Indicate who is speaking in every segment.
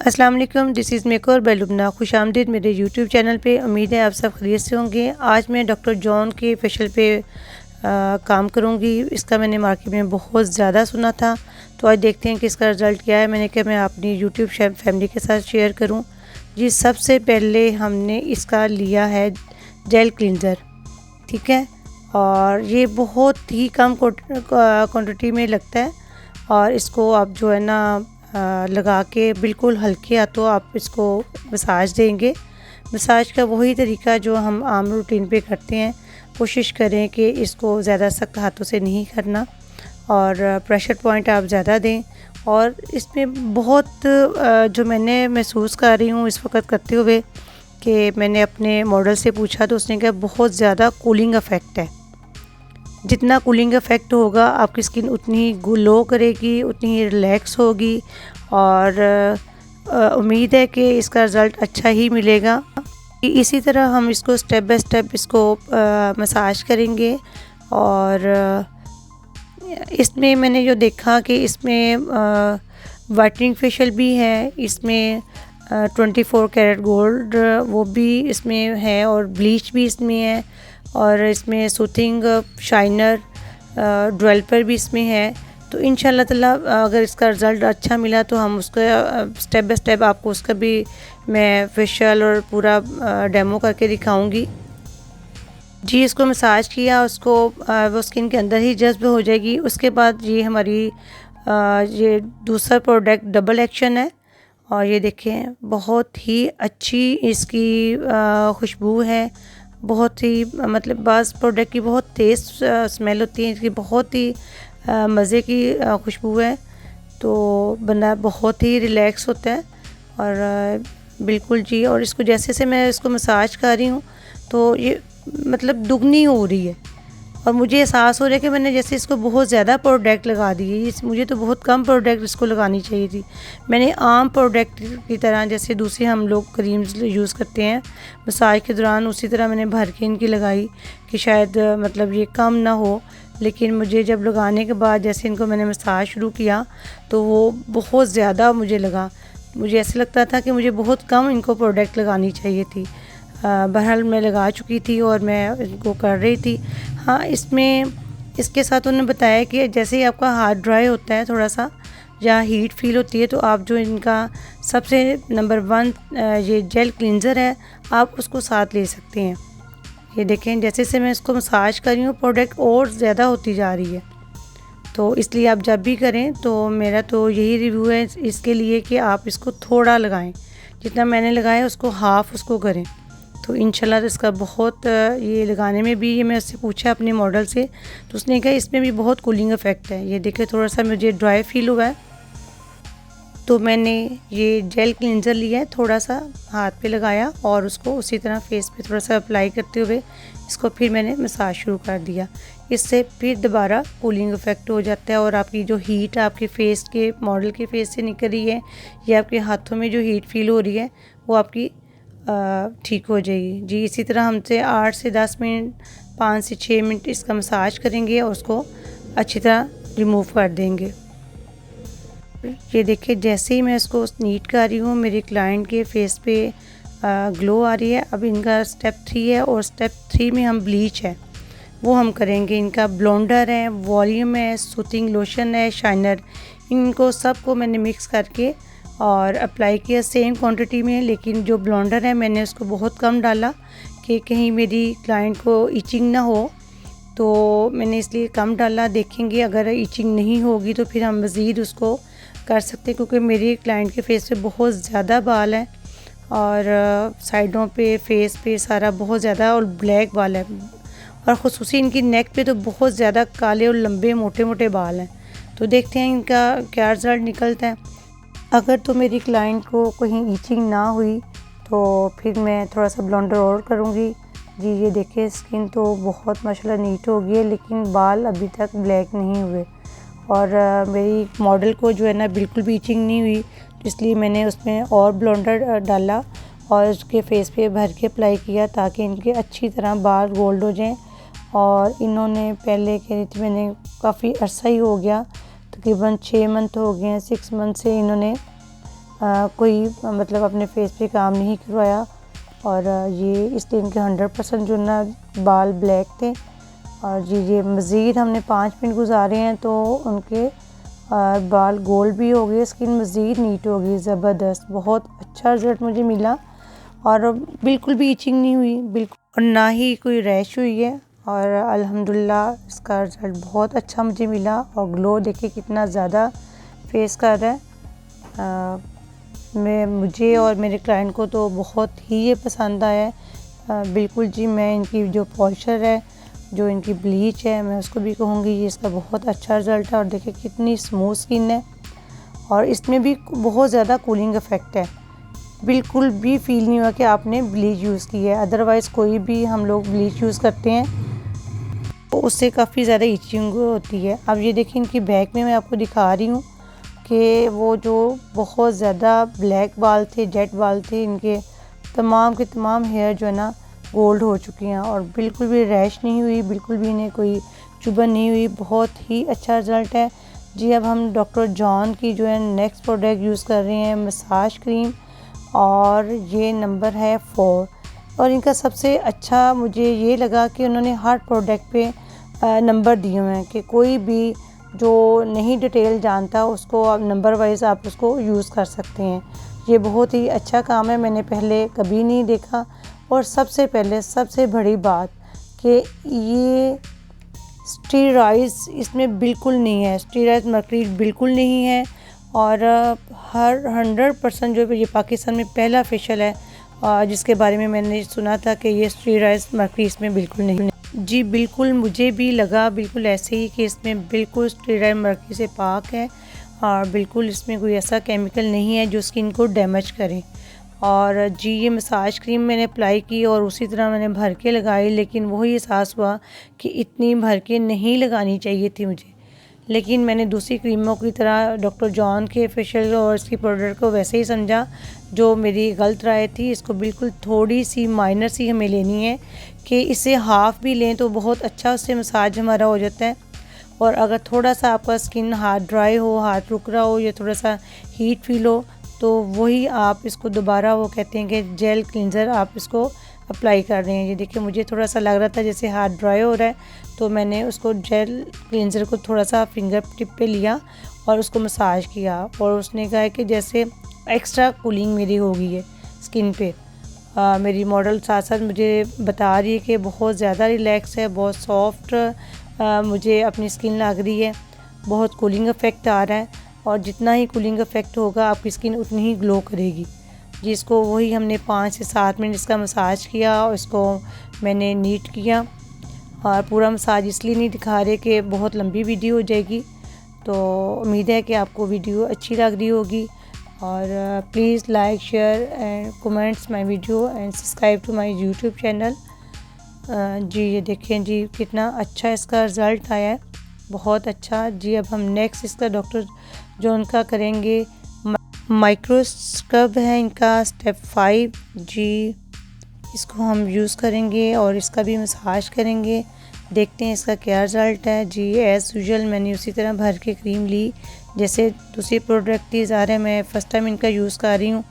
Speaker 1: अस्सलाम वालेकुम, this is makeover by Lubna. खुशामदीद मेरे यूट्यूब चैनल पे। उम्मीद है आप सब खैरियत से होंगे। आज मैं डॉक्टर जॉन के फेशियल पे काम करूँगी। इसका मैंने मार्केट में बहुत ज़्यादा सुना था, तो आज देखते हैं कि इसका रिज़ल्ट क्या है। मैंने कहा मैं अपनी यूट्यूब फैमिली के साथ शेयर करूँ। जी, सबसे पहले हमने इसका लिया है जेल क्लींजर, ठीक है, और ये बहुत ही कम क्वांटिटी में लगता है। और इसको आप जो है ना लगा के बिल्कुल हल्के हाथों आप इसको मसाज देंगे। मसाज का वही तरीका जो हम आम रूटीन पे करते हैं। कोशिश करें कि इसको ज़्यादा सख्त हाथों से नहीं करना और प्रेशर पॉइंट आप ज़्यादा दें। और इसमें बहुत जो मैंने महसूस कर रही हूँ इस वक्त करते हुए कि मैंने अपने मॉडल से पूछा तो उसने कहा बहुत ज़्यादा कूलिंग इफ़ेक्ट है। जितना कूलिंग इफ़ेक्ट होगा आपकी स्किन उतनी ही ग्लो करेगी, उतनी ही रिलैक्स होगी और उम्मीद है कि इसका रिज़ल्ट अच्छा ही मिलेगा। इसी तरह हम इसको स्टेप बाय स्टेप इसको मसाज करेंगे। और इसमें मैंने जो देखा कि इसमें वाइटनिंग फेशियल भी है, इसमें 24 कैरेट गोल्ड वो भी इसमें है और ब्लीच भी इसमें है और इसमें सूथिंग शाइनर डेवलपर भी इसमें है। तो इंशाल्लाह ताला अगर इसका रिज़ल्ट अच्छा मिला तो हम उसका स्टेप बाय स्टेप आपको उसका भी मैं फेशियल और पूरा डेमो करके दिखाऊंगी। जी, इसको मसाज किया, उसको वो स्किन के अंदर ही जज्ब हो जाएगी। उसके बाद ये हमारी ये दूसरा प्रोडक्ट डबल एक्शन है और ये देखें बहुत ही अच्छी इसकी खुशबू है। बहुत ही मतलब बाज़ प्रोडक्ट की बहुत तेज़ स्मेल होती है, इसकी बहुत ही मज़े की खुशबू है। तो बंदा बहुत ही रिलैक्स होता है और बिल्कुल जी। और इसको जैसे से मैं इसको मसाज कर रही हूँ तो ये मतलब दुगनी हो रही है और मुझे एहसास हो रहा है कि मैंने जैसे इसको बहुत ज़्यादा प्रोडक्ट लगा दिए। मुझे तो बहुत कम प्रोडक्ट इसको लगानी चाहिए थी। मैंने आम प्रोडक्ट की तरह जैसे दूसरे हम लोग क्रीम्स यूज़ करते हैं मसाज के दौरान, उसी तरह मैंने भर के इनकी लगाई कि शायद मतलब ये कम ना हो। लेकिन मुझे जब लगाने के बाद जैसे इनको मैंने मसाज शुरू किया तो वो बहुत ज़्यादा मुझे लगा। मुझे ऐसा लगता था कि मुझे बहुत कम इनको प्रोडक्ट लगानी चाहिए थी। बहरहाल मैं लगा चुकी थी और मैं इनको कर रही थी। हाँ, इसमें इसके साथ उन्होंने बताया कि जैसे ही आपका हाथ ड्राई होता है थोड़ा सा या हीट फील होती है तो आप जो इनका सबसे नंबर 1 ये जेल क्लींजर है आप उसको साथ ले सकते हैं। ये देखें जैसे से मैं इसको मसाज कर रही हूँ प्रोडक्ट और ज़्यादा होती जा रही है। तो इसलिए आप जब भी करें तो मेरा तो यही रिव्यू है इसके लिए कि आप इसको थोड़ा लगाएं, जितना मैंने लगाया उसको हाफ़ उसको करें। तो इंशाल्लाह इसका बहुत ये लगाने में भी, ये मैं उससे पूछा अपने मॉडल से तो उसने कहा इसमें भी बहुत कूलिंग इफ़ेक्ट है। ये देखिए थोड़ा सा मुझे ड्राई फील हुआ है तो मैंने ये जेल क्लींजर लिया है, थोड़ा सा हाथ पे लगाया और उसको उसी तरह फेस पे थोड़ा सा अप्लाई करते हुए इसको फिर मैंने मसाज शुरू कर दिया। इससे फिर दोबारा कूलिंग इफ़ेक्ट हो जाता है और आपकी जो हीट आपके फेस के मॉडल के फेस से निकल रही है या आपके हाथों में जो हीट फील हो रही है वो आपकी ठीक हो जाएगी। जी, इसी तरह हमसे 8 से 10 मिनट 5 से 6 मिनट इसका मसाज करेंगे और उसको अच्छी तरह रिमूव कर देंगे। ये देखिए जैसे ही मैं इसको नीट कर रही हूँ मेरे क्लाइंट के फेस पे ग्लो आ रही है। अब इनका स्टेप 3 है और स्टेप 3 में हम ब्लीच है वो हम करेंगे। इनका ब्लोंडर है, वॉल्यूम है, सूथिंग लोशन है, शाइनर, इनको सबको मैंने मिक्स करके और अप्लाई किया सेम क्वांटिटी में। लेकिन जो ब्लोंडर है मैंने उसको बहुत कम डाला कि कहीं मेरी क्लाइंट को इचिंग ना हो, तो मैंने इसलिए कम डाला। देखेंगे अगर इचिंग नहीं होगी तो फिर हम मज़ीद उसको कर सकते हैं क्योंकि मेरी क्लाइंट के फेस पे बहुत ज़्यादा बाल हैं और साइडों पे फेस पे सारा बहुत ज़्यादा और ब्लैक बाल है और ख़ुसूसी इनकी नेक पे तो बहुत ज़्यादा काले और लंबे मोटे मोटे बाल हैं। तो देखते हैं इनका क्या रिज़ल्ट निकलता है। अगर तो मेरी क्लाइंट को कहीं ईचिंग ना हुई तो फिर मैं थोड़ा सा ब्लोंडर और करूँगी। जी, ये देखिए स्किन तो बहुत माशाल्लाह नीट हो गई है लेकिन बाल अभी तक ब्लैक नहीं हुए और मेरी मॉडल को जो है ना बिल्कुल भी ईचिंग नहीं हुई, इसलिए मैंने उसमें और ब्लोंडर डाला और उसके फेस पे भर के अप्लाई किया ताकि इनके अच्छी तरह बाल गोल्ड हो जाएं। और इन्होंने पहले कह रही थी मैंने काफ़ी अरसा ही हो गया, तकरीबन 6 मंथ हो गए हैं, 6 मंथ से इन्होंने कोई मतलब अपने फेस पे काम नहीं करवाया। और ये इसलिए इनके 100% जो ना बाल ब्लैक थे। और जी ये मज़ीद हमने 5 मिनट गुजारे हैं तो उनके बाल गोल्ड भी हो गए, स्किन मज़ीद नीट हो गई, ज़बरदस्त, बहुत अच्छा रिज़ल्ट मुझे मिला। और बिल्कुल भी इचिंग नहीं हुई, बिल्कुल, और ना ही कोई रैश हुई है। और अल्हम्दुलिल्लाह इसका रिज़ल्ट बहुत अच्छा मुझे मिला। और ग्लो देखिए कितना ज़्यादा फेस कर रहा है। मुझे और मेरे क्लाइंट को तो बहुत ही ये पसंद आया है। बिल्कुल जी, मैं इनकी जो पॉलिशर है, जो इनकी ब्लीच है, मैं उसको भी कहूँगी ये इसका बहुत अच्छा रिज़ल्ट है। और देखिए कितनी स्मूथ स्किन है, और इसमें भी बहुत ज़्यादा कूलिंग इफ़ेक्ट है। बिल्कुल भी फ़ील नहीं हुआ कि आपने ब्लीच यूज़ की है। अदरवाइज़ कोई भी हम लोग ब्लीच यूज़ करते हैं तो उससे काफ़ी ज़्यादा इचिंग होती है। अब ये देखिए इनकी बैक में मैं आपको दिखा रही हूँ कि वो जो बहुत ज़्यादा ब्लैक बाल थे, जेट बाल थे, इनके तमाम के तमाम हेयर जो है ना गोल्ड हो चुकी हैं। और बिल्कुल भी रैश नहीं हुई, बिल्कुल भी इन्हें कोई चुभन नहीं हुई, बहुत ही अच्छा रिज़ल्ट है जी। अब हम डॉक्टर जॉन की जो है नेक्स्ट प्रोडक्ट यूज़ कर रहे हैं, मसाज क्रीम, और ये नंबर है 4। और इनका सबसे अच्छा मुझे ये लगा कि उन्होंने हर प्रोडक्ट पे नंबर दिए हुए हैं कि कोई भी जो नहीं डिटेल जानता उसको आप नंबर वाइज़ आप उसको यूज़ कर सकते हैं। ये बहुत ही अच्छा काम है, मैंने पहले कभी नहीं देखा। और सबसे पहले सबसे बड़ी बात कि ये स्टीरॉइड्स इसमें बिल्कुल नहीं है, स्टीरॉइड मर्क्यूरी बिल्कुल नहीं है। और हर 100% जो ये पाकिस्तान में पहला फेशियल है जिसके बारे में मैंने सुना था कि ये स्टीरॉइड्स मर्क्यूरी इसमें बिल्कुल नहीं। जी बिल्कुल, मुझे भी लगा बिल्कुल ऐसे ही कि इसमें बिल्कुल स्टीरॉइड मर्क्यूरी से पाक है, और बिल्कुल इसमें कोई ऐसा केमिकल नहीं है जो स्किन को डैमेज करे। और जी ये मसाज क्रीम मैंने अप्लाई की और उसी तरह मैंने भर के लगाई, लेकिन वही एहसास हुआ कि इतनी भर के नहीं लगानी चाहिए थी मुझे। लेकिन मैंने दूसरी क्रीमों की तरह डॉक्टर जॉन के फेशियल और इसकी प्रोडक्ट को वैसे ही समझा, जो मेरी गलत राय थी। इसको बिल्कुल थोड़ी सी माइनर सी हमें लेनी है कि इसे हाफ़ भी लें तो बहुत अच्छा उससे मसाज हमारा हो जाता है। और अगर थोड़ा सा आपका स्किन हाथ ड्राई हो, हाथ रुक रहा हो, या थोड़ा सा हीट फील हो, तो वही आप इसको दोबारा, वो कहते हैं कि जेल क्लिनज़र, आप इसको अप्लाई कर रहे हैं। ये देखिए मुझे थोड़ा सा लग रहा था जैसे हाथ ड्राई हो रहा है, तो मैंने उसको जेल क्लिनज़र को थोड़ा सा फिंगर टिप पे लिया और उसको मसाज किया, और उसने कहा कि जैसे एक्स्ट्रा कूलिंग मेरी हो गई है स्किन पे। मेरी मॉडल साथ साथ मुझे बता रही है कि बहुत ज़्यादा रिलैक्स है, बहुत सॉफ्ट मुझे अपनी स्किन लग रही है, बहुत कूलिंग इफ़ेक्ट आ रहा है। और जितना ही कूलिंग इफ़ेक्ट होगा आपकी स्किन उतनी ही ग्लो करेगी। जिसको वही हमने 5 से 7 मिनट इसका मसाज किया, और इसको मैंने नीट किया। और पूरा मसाज इसलिए नहीं दिखा रहे कि बहुत लंबी वीडियो हो जाएगी, तो उम्मीद है कि आपको वीडियो अच्छी लग रही होगी। और please like, share and comments my video and subscribe to my YouTube channel. जी ये देखें जी कितना अच्छा इसका रिज़ल्ट आया है, बहुत अच्छा जी। अब हम नेक्स्ट इसका डॉक्टर जॉन का करेंगे। माइक्रो स्क्रब है इनका स्टेप 5 जी, इसको हम यूज़ करेंगे और इसका भी मसाज करेंगे। देखते हैं इसका क्या रिज़ल्ट है जी। एज़ यूजुअल मैंने उसी तरह भर के क्रीम ली जैसे दूसरी प्रोडक्ट थी। ज़ाहिर है मैं फ़र्स्ट टाइम इनका यूज़ कर रही हूँ,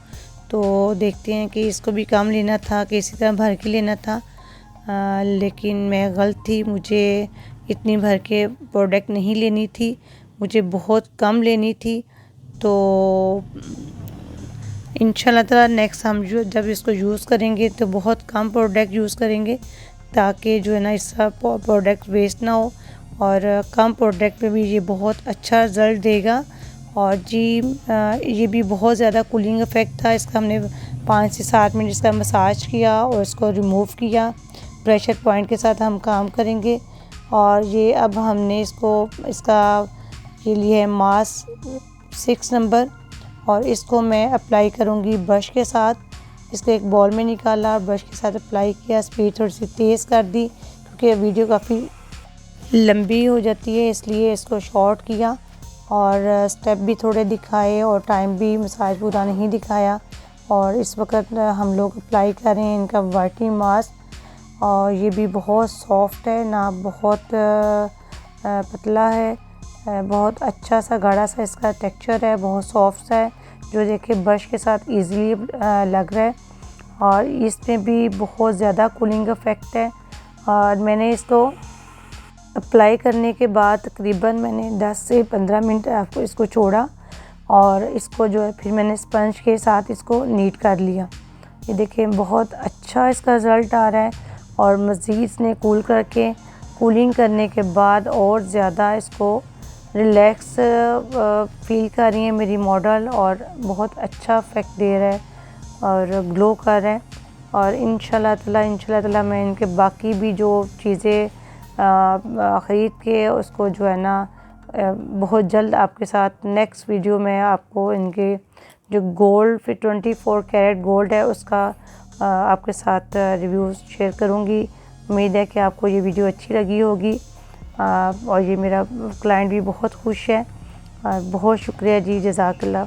Speaker 1: तो देखते हैं कि इसको भी कम लेना था कि इसी तरह भर के लेना था। लेकिन मैं गलत थी, मुझे इतनी भर के प्रोडक्ट नहीं लेनी थी, मुझे बहुत कम लेनी थी। तो इंशाल्लाह ताला नेक्स्ट हम जब इसको यूज़ करेंगे तो बहुत कम प्रोडक्ट यूज़ करेंगे, ताकि जो है ना इसका प्रोडक्ट वेस्ट ना हो, और कम प्रोडक्ट में भी ये बहुत अच्छा रिज़ल्ट देगा। और जी ये भी बहुत ज़्यादा कूलिंग इफ़ेक्ट था इसका। हमने 5 से 7 मिनट इसका मसाज किया और इसको रिमूव किया। प्रेशर पॉइंट के साथ हम काम करेंगे। और ये अब हमने इसका ये लिए है मास्क 6 नंबर, और इसको मैं अप्लाई करूँगी ब्रश के साथ। इसको एक बॉल में निकाला, ब्रश के साथ अप्लाई किया, स्पीड थोड़ी सी तेज़ कर दी क्योंकि वीडियो काफ़ी लंबी हो जाती है, इसलिए इसको शॉर्ट किया। और स्टेप भी थोड़े दिखाए और टाइम भी मसाज पूरा नहीं दिखाया। और इस वक्त हम लोग अप्लाई कर रहे हैं इनका वाइटनिंग मास्क, और ये भी बहुत सॉफ्ट है ना, बहुत पतला है, बहुत अच्छा सा गाढ़ा सा इसका टेक्सचर है, बहुत सॉफ्ट सा है। जो देखिए ब्रश के साथ इजीली लग रहा है और इसमें भी बहुत ज़्यादा कूलिंग इफ़ेक्ट है। और मैंने इसको अप्लाई करने के बाद तकरीबन मैंने 10 से 15 मिनट आपको इसको छोड़ा और इसको जो है फिर मैंने स्पंज के साथ इसको नीट कर लिया। ये देखिए बहुत अच्छा इसका रिज़ल्ट आ रहा है और मज़ीद इसने कूलिंग करने के बाद और ज़्यादा इसको रिलैक्स फील कर रही है मेरी मॉडल और बहुत अच्छा इफ़ेक्ट दे रहा है और ग्लो कर रहा है। और इंशाल्लाह ताला मैं इनके बाकी भी जो चीज़ें ख़रीद के उसको जो है ना बहुत जल्द आपके साथ नेक्स्ट वीडियो में आपको इनके जो गोल्ड फिर 24 कैरेट गोल्ड है उसका आपके साथ रिव्यूज़ शेयर करूँगी। उम्मीद है कि आपको ये वीडियो अच्छी लगी होगी और ये मेरा क्लाइंट भी बहुत खुश है। बहुत शुक्रिया जी, जज़ाकल्लाह।